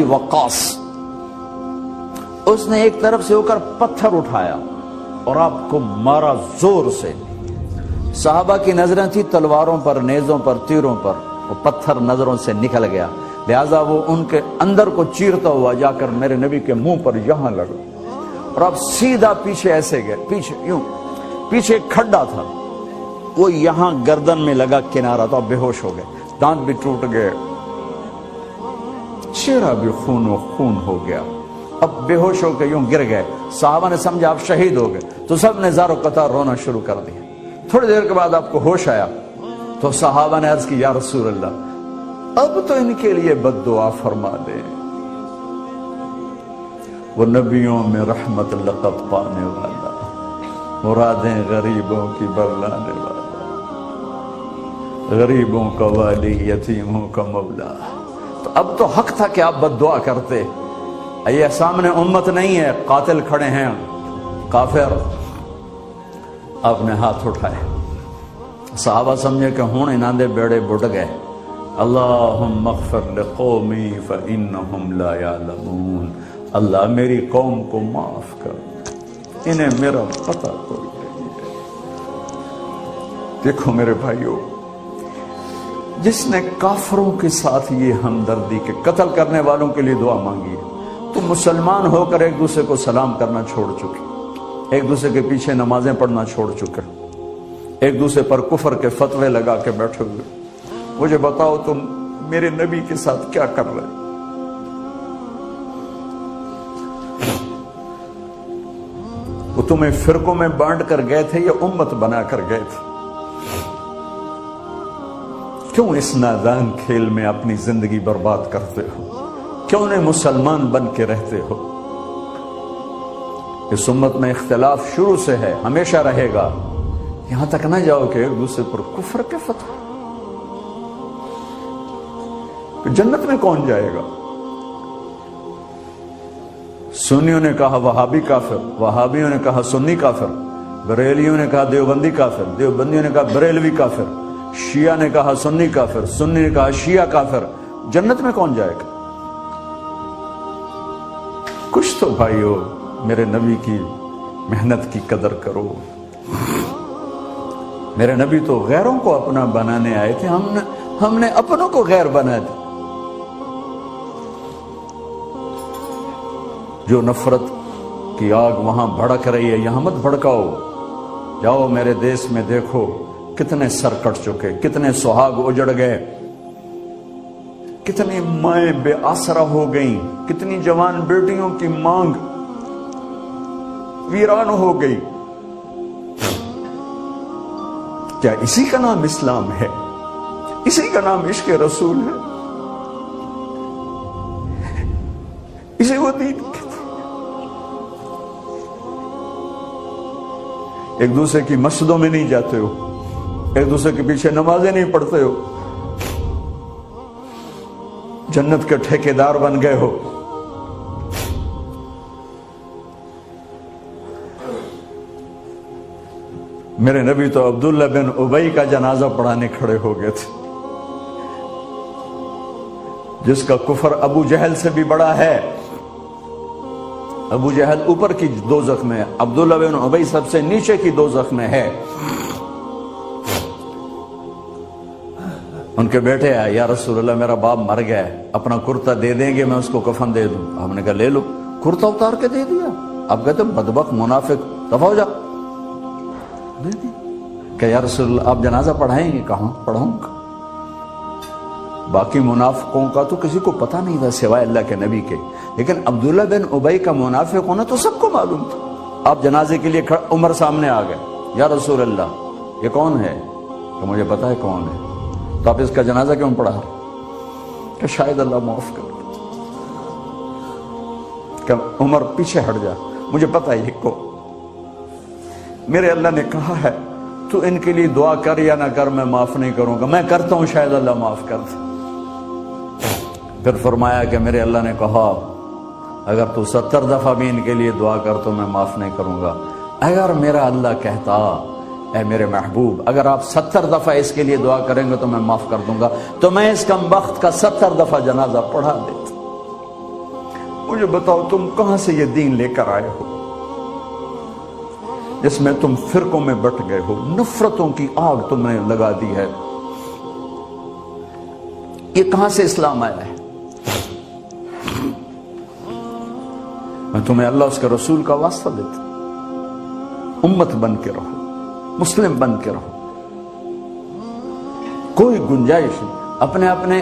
वक्कास, उसने एक तरफ से होकर पत्थर उठाया और आपको मारा जोर से। सहाबा की नजरें थी तलवारों पर, नेजों पर, तीरों पर, वो पत्थर नजरों से निकल गया, लिहाजा वो उनके अंदर को चीरता हुआ जाकर मेरे नबी के मुंह पर यहां लगा और अब सीधा पीछे ऐसे गए, पीछे यूं, पीछे एक खड्डा था, वो यहां गर्दन में लगा किनारा, तो अब बेहोश हो गए, दांत भी टूट गए, चेहरा भी खून खून हो गया, अब बेहोश होकर यूं गिर गए। साहबा ने समझा आप शहीद हो गए, तो सब ने ज़ारो कतार रोना शुरू कर दिया। थोड़ी देर के बाद आपको होश आया तो साहबा ने अर्ज की, या रसूल अल्लाह, अब तो इनके लिए बद्दुआ फरमा दे। वो नबियों में रहमत लक़ब पाने वाला, मुरादें गरीबों की बरलाने वाला, गरीबों का वाली, यतीमों का मौला। तो अब तो हक था कि आप बद्दुआ करते। ये सामने उम्मत नहीं है, कातिल खड़े हैं, काफिर। आपने हाथ उठाए, साहबा समझे कि हुण इन्हां दे बेड़े बुड़ गए। अल्लाहुम्मा अग़फ़िर लिक़ौमी फ़इन्नहुम ला यअलमून, अल्लाह मेरी कौम को माफ कर, इन्हें मेरा पता कोई नहीं है। देखो मेरे भाइयों, जिसने काफरों के साथ ये हमदर्दी के कत्ल करने वालों के लिए दुआ मांगी है, तो मुसलमान होकर एक दूसरे को सलाम करना छोड़ चुके, एक दूसरे के पीछे नमाजें पढ़ना छोड़ चुके, एक दूसरे पर कुफर के फतवे लगा के बैठे हुए। मुझे बताओ तुम मेरे नबी के साथ क्या कर रहे? वो तुम्हें फिरकों में बांट कर गए थे या उम्मत बना कर गए थे? क्यों इस नादान खेल में अपनी जिंदगी बर्बाद करते हो? क्यों उन्हें मुसलमान बन के रहते हो? इस उम्मत में इख्तिलाफ शुरू से है, हमेशा रहेगा। यहां तक ना जाओ कि एक दूसरे पर कुफर के फतवा। जन्नत में कौन जाएगा? सुन्नियों ने कहा वहाबी काफिर, वहाबियों ने कहा सुन्नी काफिर, बरेलियों ने कहा देवबंदी काफिर, देवबंदियों ने कहा बरेलवी काफिर, शिया ने कहा सुन्नी काफिर, सुन्नी ने कहा शिया काफिर। जन्नत में कौन जाएगा? कुछ तो भाइयों मेरे नबी की मेहनत की कदर करो। मेरे नबी तो गैरों को अपना बनाने आए थे, हमने अपनों को गैर बना दिया। जो नफरत की आग वहां भड़क रही है, यहां मत भड़काओ। जाओ मेरे देश में देखो कितने सर कट चुके, कितने सुहाग उजड़ गए, कितनी माएं बेआसरा हो गईं, कितनी जवान बेटियों की मांग वीरान हो गई। क्या इसी का नाम इस्लाम है? इसी का नाम इश्क रसूल है? इसी को दीन कहते हैं। एक दूसरे की मस्जिदों में नहीं जाते हो, एक दूसरे के पीछे नमाजें नहीं पढ़ते हो, जन्नत के ठेकेदार बन गए हो। मेरे नबी तो अब्दुल्ला बिन उबई का जनाजा पढ़ाने खड़े हो गए थे, जिसका कुफर अबू जहल से भी बड़ा है। अबू जहल ऊपर की दोज़ख में है, अब्दुल्ला बिन उबई सबसे नीचे की दोज़ख में है। उनके बेटे आए, या रसूलल्लाह मेरा बाप मर गया है, अपना कुर्ता दे देंगे, मैं उसको कफन दे दूं। हमने कहा ले लो। कुर्ता उतार के दे दिया। अब कहते बदबख्त मुनाफिक, दफा हो जा। दे दी। क्या या रसूलल्लाह आप जनाजा पढ़ाएंगे? कहां पढ़ाऊंगा। बाकी मुनाफिकों का तो किसी को पता नहीं था सिवाय अल्लाह के नबी के, लेकिन अब्दुल्ला बिन उबई का मुनाफिक होना तो सबको मालूम था। आप जनाजे के लिए उमर सामने आ गए, या रसूलल्लाह ये कौन है? तो मुझे पता है कौन है, तो आप इसका जनाजा क्यों पढ़ा? कि शायद अल्लाह माफ कर। क्या उमर पीछे हट जा, मुझे पता है ये को। मेरे अल्लाह ने कहा है तू इनके लिए दुआ कर या ना कर, मैं माफ नहीं करूंगा। मैं करता हूं, शायद अल्लाह माफ कर दे। फिर फरमाया कि मेरे अल्लाह ने कहा अगर तू 70 दफा भी इनके लिए दुआ कर तो मैं माफ नहीं करूंगा। अगर मेरा अल्लाह कहता ऐ मेरे महबूब अगर आप 70 दफा इसके लिए दुआ करेंगे तो मैं माफ कर दूंगा, तो मैं इस कमबख्त का 70 दफा जनाजा पढ़ा देता। مجھے بتاؤ تم کہاں سے یہ دین لے کر آئے ہو جس میں تم فرقوں میں بٹ گئے ہو، نفرتوں کی آگ تم نے لگا دی ہے، یہ کہاں سے اسلام آیا ہے؟ میں تمہیں اللہ اس کے رسول کا واسطہ دیتا ہوں، امت بن کے رہو، مسلم بن کے رہو، کوئی گنجائش نہیں، اپنے